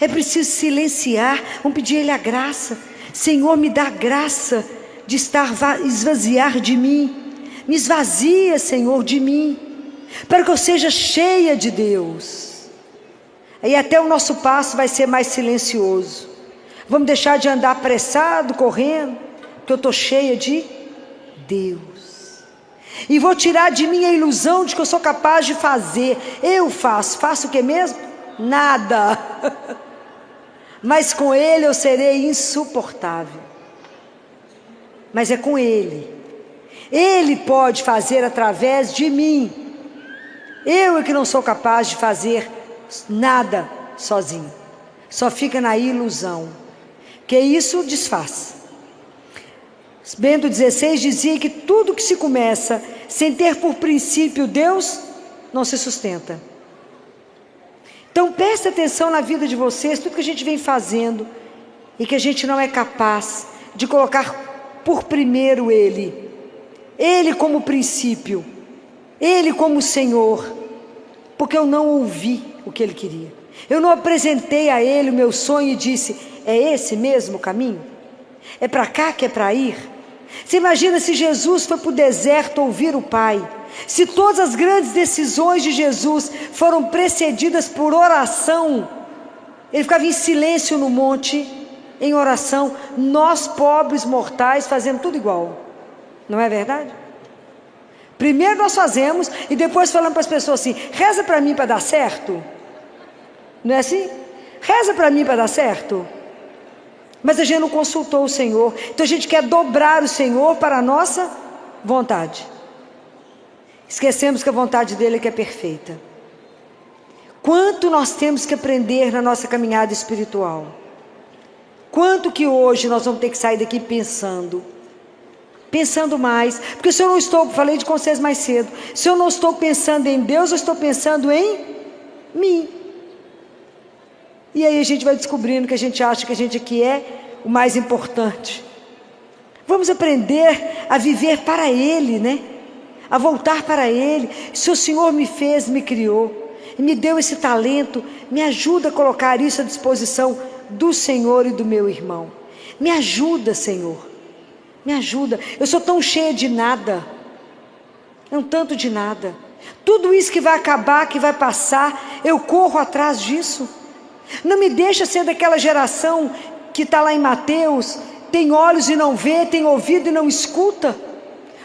É preciso silenciar. Vamos pedir a Ele a graça. Senhor, me dá a graça de esvaziar de mim. Me esvazia, Senhor, de mim, para que eu seja cheia de Deus. Aí até o nosso passo vai ser mais silencioso. Vamos deixar de andar apressado, correndo, porque eu estou cheia de Deus. E vou tirar de mim a ilusão de que eu sou capaz de fazer. Eu faço o que mesmo? Nada. Mas com Ele eu serei insuportável. Mas é com Ele. Ele pode fazer através de mim. Eu é que não sou capaz de fazer nada sozinho. Só fica na ilusão, que isso desfaz. Bento XVI dizia que tudo que se começa sem ter por princípio Deus, não se sustenta. Então preste atenção na vida de vocês, tudo que a gente vem fazendo, e que a gente não é capaz de colocar por primeiro Ele. Ele como princípio, Ele como Senhor, porque eu não ouvi o que Ele queria. Eu não apresentei a Ele o meu sonho e disse, é esse mesmo o caminho? É para cá que é para ir? Você imagina se Jesus foi para o deserto ouvir o Pai, se todas as grandes decisões de Jesus foram precedidas por oração. Ele ficava em silêncio no monte, em oração. Nós pobres mortais fazemos tudo igual, não é verdade? Primeiro nós fazemos e depois falamos para as pessoas assim, reza para mim para dar certo. Não é assim? Reza para mim para dar certo. Mas a gente não consultou o Senhor. Então a gente quer dobrar o Senhor para a nossa vontade. Esquecemos que a vontade dele é que é perfeita. Quanto nós temos que aprender na nossa caminhada espiritual. Quanto que hoje nós vamos ter que sair daqui pensando mais. Porque se eu não estou, falei de vocês mais cedo, se eu não estou pensando em Deus, eu estou pensando em mim. E aí a gente vai descobrindo que a gente acha que a gente aqui é o mais importante. Vamos aprender a viver para Ele, né? A voltar para Ele. Se o Senhor me fez, me criou, e me deu esse talento, me ajuda a colocar isso à disposição do Senhor e do meu irmão. Me ajuda, Senhor. Me ajuda. Eu sou tão cheia de nada. É um tanto de nada. Tudo isso que vai acabar, que vai passar, eu corro atrás disso. Não me deixa ser daquela geração que está lá em Mateus, tem olhos e não vê, tem ouvido e não escuta.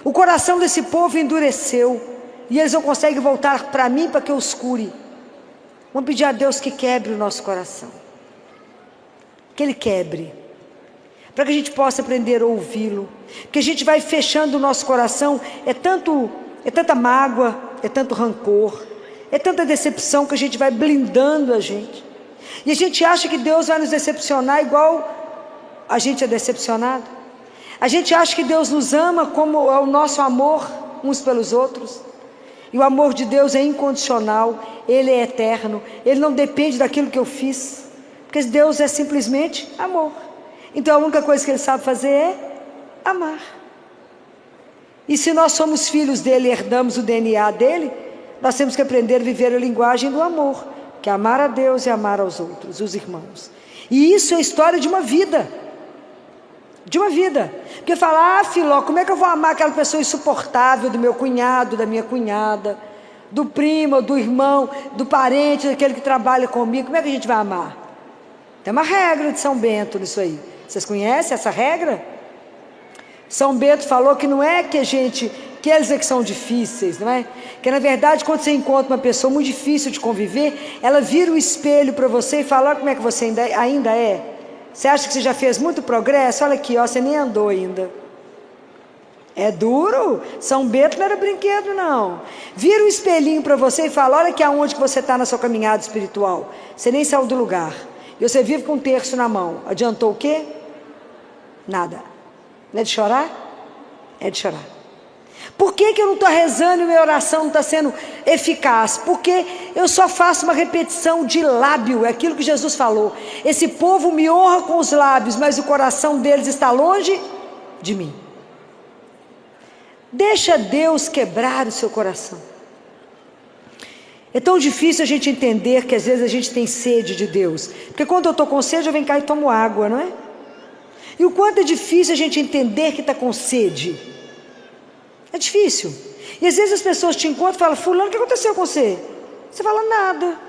O coração desse povo endureceu, e eles não conseguem voltar para mim para que eu os cure. Vamos pedir a Deus que quebre o nosso coração, que Ele quebre, para que a gente possa aprender a ouvi-lo. Porque a gente vai fechando o nosso coração, é tanta mágoa, é tanto rancor, é tanta decepção, que a gente vai blindando a gente. E a gente acha que Deus vai nos decepcionar igual a gente é decepcionado. A gente acha que Deus nos ama como é o nosso amor uns pelos outros. E o amor de Deus é incondicional, Ele é eterno, Ele não depende daquilo que eu fiz, porque Deus é simplesmente amor. Então a única coisa que Ele sabe fazer é amar. E se nós somos filhos dEle e herdamos o DNA dEle, nós temos que aprender a viver a linguagem do amor, que é amar a Deus e amar aos outros, os irmãos. E isso é a história de uma vida. De uma vida. Porque fala, Filó, como é que eu vou amar aquela pessoa insuportável do meu cunhado, da minha cunhada, do primo, do irmão, do parente, daquele que trabalha comigo? Como é que a gente vai amar? Tem uma regra de São Bento nisso aí. Vocês conhecem essa regra? São Bento falou que não é que eles é que são difíceis, não é? Que na verdade, quando você encontra uma pessoa muito difícil de conviver, ela vira o espelho para você e fala, olha como é que você ainda é. Você acha que você já fez muito progresso? Olha aqui, ó, você nem andou ainda. É duro? São Bento não era brinquedo, não. Vira um espelhinho para você e fala, olha aqui aonde que você está na sua caminhada espiritual. Você nem saiu do lugar. e você vive com um terço na mão, adiantou o quê? Nada. Não é de chorar? É de chorar. Por que eu não estou rezando e minha oração não está sendo eficaz? Porque eu só faço uma repetição de lábio, é aquilo que Jesus falou. Esse povo me honra com os lábios, mas o coração deles está longe de mim. Deixa Deus quebrar o seu coração. É tão difícil a gente entender que às vezes a gente tem sede de Deus. Porque quando eu estou com sede, eu venho cá e tomo água, não é? E o quanto é difícil a gente entender que está com sede. É difícil. E às vezes as pessoas te encontram e falam: fulano, o que aconteceu com você? Você fala: nada.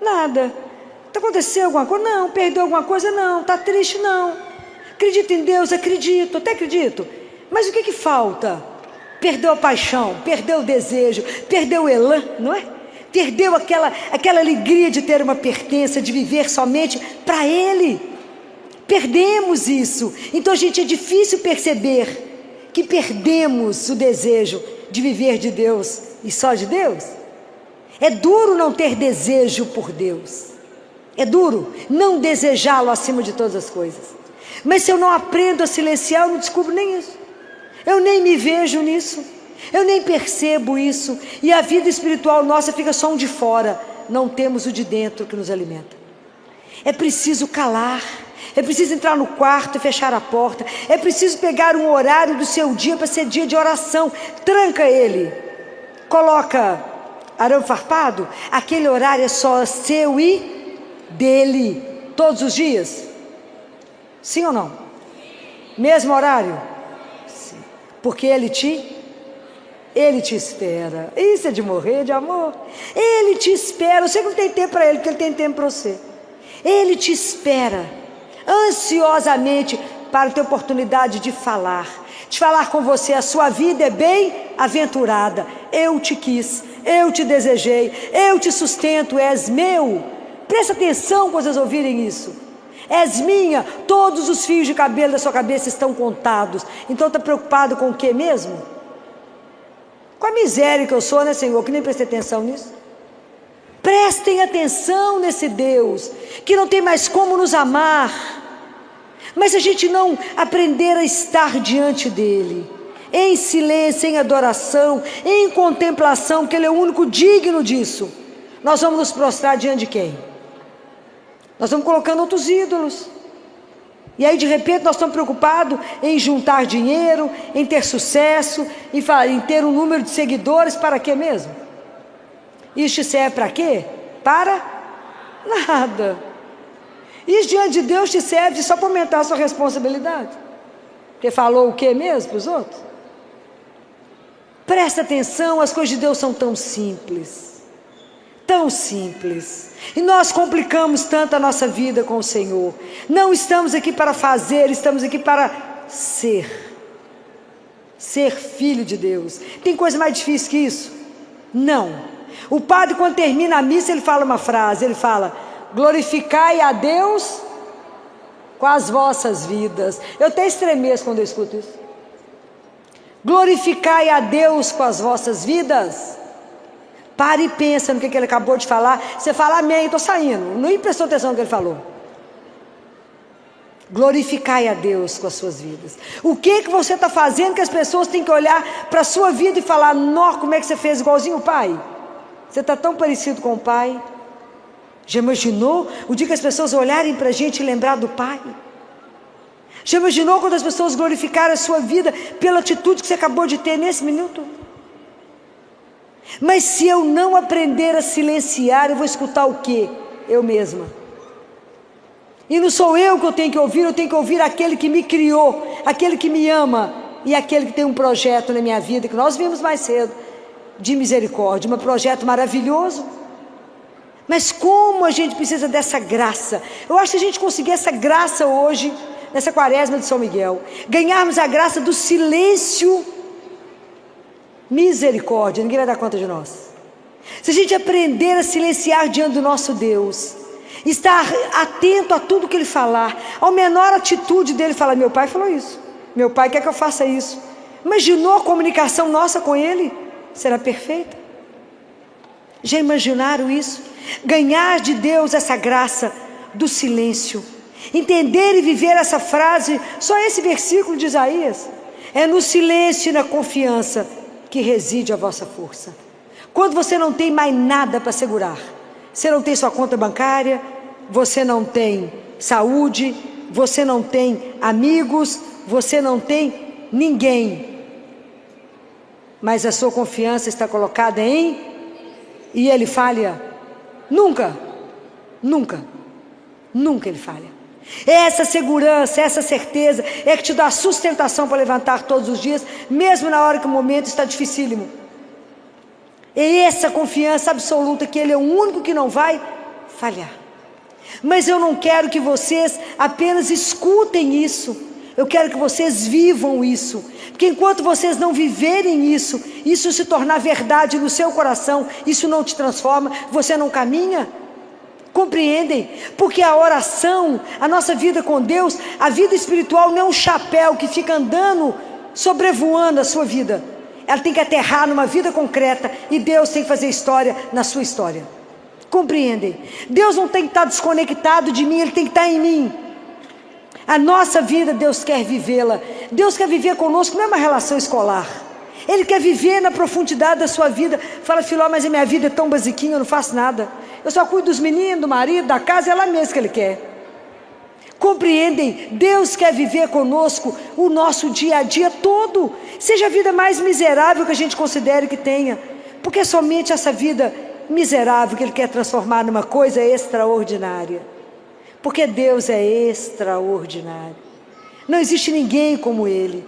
Nada. Aconteceu alguma coisa? Não. Perdeu alguma coisa? Não. Está triste? Não. Acredita em Deus? Acredito, até acredito. Mas o que falta? Perdeu a paixão, perdeu o desejo, perdeu o elan, não é? Perdeu aquela alegria de ter uma pertença, de viver somente para Ele. Perdemos isso. Então, gente, é difícil perceber que perdemos o desejo de viver de Deus e só de Deus. É duro não ter desejo por Deus. É duro não desejá-lo acima de todas as coisas. Mas se eu não aprendo a silenciar, eu não descubro nem isso. Eu nem me vejo nisso. Eu nem percebo isso. E a vida espiritual nossa fica só um de fora. Não temos o de dentro que nos alimenta. É preciso calar. É preciso entrar no quarto e fechar a porta. É preciso pegar um horário do seu dia para ser dia de oração. Tranca ele. Coloca arame farpado. Aquele horário é só seu e dele. Todos os dias. Sim ou não? Mesmo horário? Sim. Porque Ele te espera. Isso é de morrer de amor. Ele te espera. Você não tem tempo para Ele, porque Ele tem tempo para você. Ele te espera ansiosamente para ter oportunidade de falar com você. A sua vida é bem-aventurada. Eu te quis, eu te desejei, eu te sustento, és meu. Presta atenção quando vocês ouvirem isso. És minha, todos os fios de cabelo da sua cabeça estão contados. Então está preocupado com o que mesmo? Com a miséria que eu sou, né, Senhor? Que nem prestei atenção nisso. Prestem atenção nesse Deus que não tem mais como nos amar. Mas se a gente não aprender a estar diante dele, em silêncio, em adoração, em contemplação, que ele é o único digno disso, nós vamos nos prostrar diante de quem? Nós estamos colocando outros ídolos. E aí de repente nós estamos preocupados em juntar dinheiro, em ter sucesso, em ter um número de seguidores. Para quê mesmo? Isso te serve para quê? Para nada. Isso diante de Deus te serve só para aumentar a sua responsabilidade. Porque falou o quê mesmo para os outros? Presta atenção, as coisas de Deus são tão simples. Tão simples. E nós complicamos tanto a nossa vida com o Senhor. Não estamos aqui para fazer, estamos aqui para ser. Ser filho de Deus. Tem coisa mais difícil que isso? Não. O padre, quando termina a missa, ele fala uma frase, ele fala: glorificai a Deus com as vossas vidas. Eu até estremeço quando eu escuto isso. Glorificai a Deus com as vossas vidas. Pare e pensa no que ele acabou de falar. Você fala amém, estou saindo. Não prestou atenção no que ele falou. Glorificai a Deus com as suas vidas. O que você está fazendo que as pessoas têm que olhar para a sua vida e falar: nó, como é que você fez igualzinho o pai? Você está tão parecido com o pai. Já imaginou o dia que as pessoas olharem para a gente e lembrar do pai? Já imaginou quando as pessoas glorificarem a sua vida pela atitude que você acabou de ter nesse minuto? Mas se eu não aprender a silenciar, eu vou escutar o quê? Eu mesma. E não sou eu que eu tenho que ouvir aquele que me criou, aquele que me ama e aquele que tem um projeto na minha vida, que nós vimos mais cedo, de misericórdia, um projeto maravilhoso. Mas como a gente precisa dessa graça? Eu acho que a gente conseguir essa graça hoje, nessa quaresma de São Miguel, ganharmos a graça do silêncio. Misericórdia, ninguém vai dar conta de nós. Se a gente aprender a silenciar diante do nosso Deus, estar atento a tudo que Ele falar, ao menor atitude dele, falar: meu pai falou isso, meu pai quer que eu faça isso. Imaginou a comunicação nossa com Ele? Será perfeita? Já imaginaram isso? Ganhar de Deus essa graça do silêncio. Entender e viver essa frase, só esse versículo de Isaías. É no silêncio e na confiança que reside a vossa força. Quando você não tem mais nada para segurar, você não tem sua conta bancária, você não tem saúde, você não tem amigos, você não tem ninguém, mas a sua confiança está colocada em, e ele falha? Nunca, nunca, nunca ele falha. Essa segurança, essa certeza é que te dá sustentação para levantar todos os dias, mesmo na hora que o momento está dificílimo. É essa confiança absoluta que ele é o único que não vai falhar. Mas eu não quero que vocês apenas escutem isso, eu quero que vocês vivam isso, porque enquanto vocês não viverem isso, isso se tornar verdade no seu coração, isso não te transforma, você não caminha. Compreendem? Porque a oração, a nossa vida com Deus, a vida espiritual não é um chapéu que fica andando, sobrevoando a sua vida. Ela tem que aterrar numa vida concreta e Deus tem que fazer história na sua história. Compreendem? Deus não tem que estar desconectado de mim, Ele tem que estar em mim. A nossa vida Deus quer vivê-la. Deus quer viver conosco, não é uma relação escolar. Ele quer viver na profundidade da sua vida. Fala, Filó, mas a minha vida é tão basiquinha, eu não faço nada. Eu só cuido dos meninos, do marido, da casa, é lá mesmo que Ele quer. Compreendem? Deus quer viver conosco o nosso dia a dia todo. Seja a vida mais miserável que a gente considere que tenha. Porque é somente essa vida miserável que Ele quer transformar numa coisa extraordinária. Porque Deus é extraordinário. Não existe ninguém como Ele.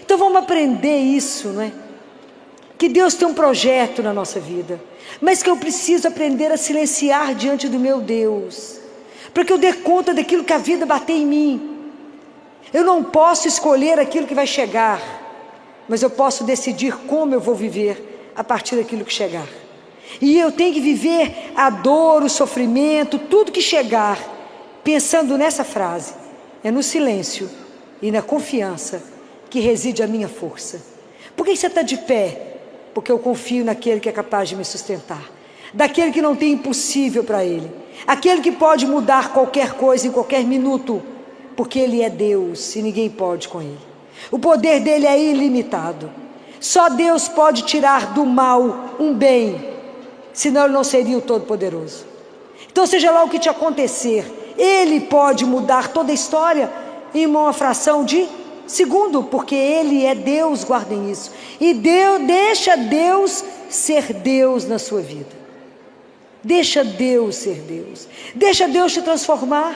Então vamos aprender isso, não é? Que Deus tem um projeto na nossa vida, mas que eu preciso aprender a silenciar diante do meu Deus, para que eu dê conta daquilo que a vida bater em mim. Eu não posso escolher aquilo que vai chegar, mas eu posso decidir como eu vou viver a partir daquilo que chegar. E eu tenho que viver a dor, o sofrimento, tudo que chegar, pensando nessa frase: é no silêncio e na confiança que reside a minha força. Por que você está de pé? Porque eu confio naquele que é capaz de me sustentar, daquele que não tem impossível para Ele, aquele que pode mudar qualquer coisa em qualquer minuto, porque Ele é Deus e ninguém pode com Ele. O poder dEle é ilimitado. Só Deus pode tirar do mal um bem, senão Ele não seria o Todo-Poderoso. Então seja lá o que te acontecer, Ele pode mudar toda a história em uma fração de segundo, porque Ele é Deus, guardem isso. E deixa Deus ser Deus na sua vida. Deixa Deus ser Deus. Deixa Deus te transformar.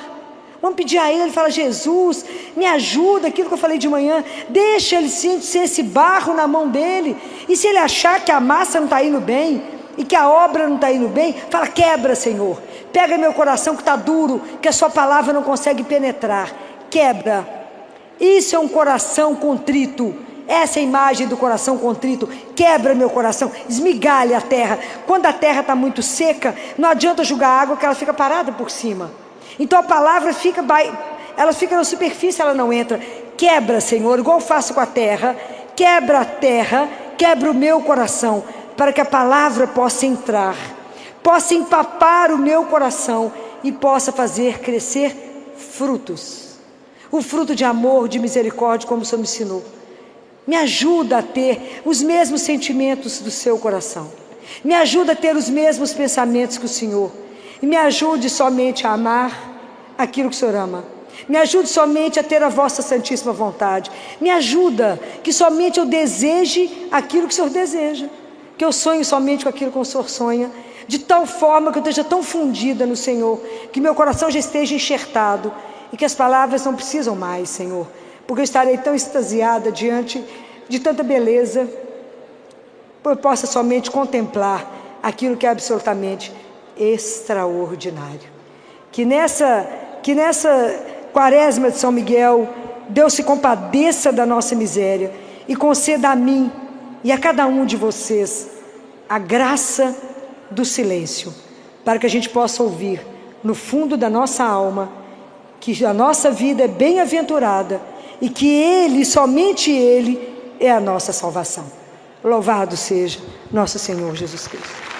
Vamos pedir a Ele, fala: Jesus, me ajuda, aquilo que eu falei de manhã. Deixa Ele ser esse barro na mão dEle. E se Ele achar que a massa não está indo bem, e que a obra não está indo bem, fala: quebra, Senhor. Pega meu coração que está duro, que a sua palavra não consegue penetrar. Quebra. Isso é um coração contrito. Essa é a imagem do coração contrito. Quebra meu coração, esmigalha a terra. Quando a terra está muito seca, não adianta jogar água, que ela fica parada por cima. Então a palavra fica na superfície, ela não entra. Quebra, Senhor, igual eu faço com a terra. Quebra a terra, quebra o meu coração, para que a palavra possa entrar, possa empapar o meu coração e possa fazer crescer frutos. O fruto de amor, de misericórdia, como o Senhor me ensinou. Me ajuda a ter os mesmos sentimentos do seu coração. Me ajuda a ter os mesmos pensamentos que o Senhor. E me ajude somente a amar aquilo que o Senhor ama. Me ajude somente a ter a vossa santíssima vontade. Me ajuda que somente eu deseje aquilo que o Senhor deseja. Que eu sonhe somente com aquilo que o Senhor sonha. De tal forma que eu esteja tão fundida no Senhor, que meu coração já esteja enxertado. E que as palavras não precisam mais, Senhor, porque eu estarei tão extasiada diante de tanta beleza, eu possa somente contemplar aquilo que é absolutamente extraordinário. Que nessa quaresma de São Miguel, Deus se compadeça da nossa miséria e conceda a mim e a cada um de vocês a graça do silêncio, para que a gente possa ouvir no fundo da nossa alma que a nossa vida é bem-aventurada e que Ele, somente Ele, é a nossa salvação. Louvado seja nosso Senhor Jesus Cristo.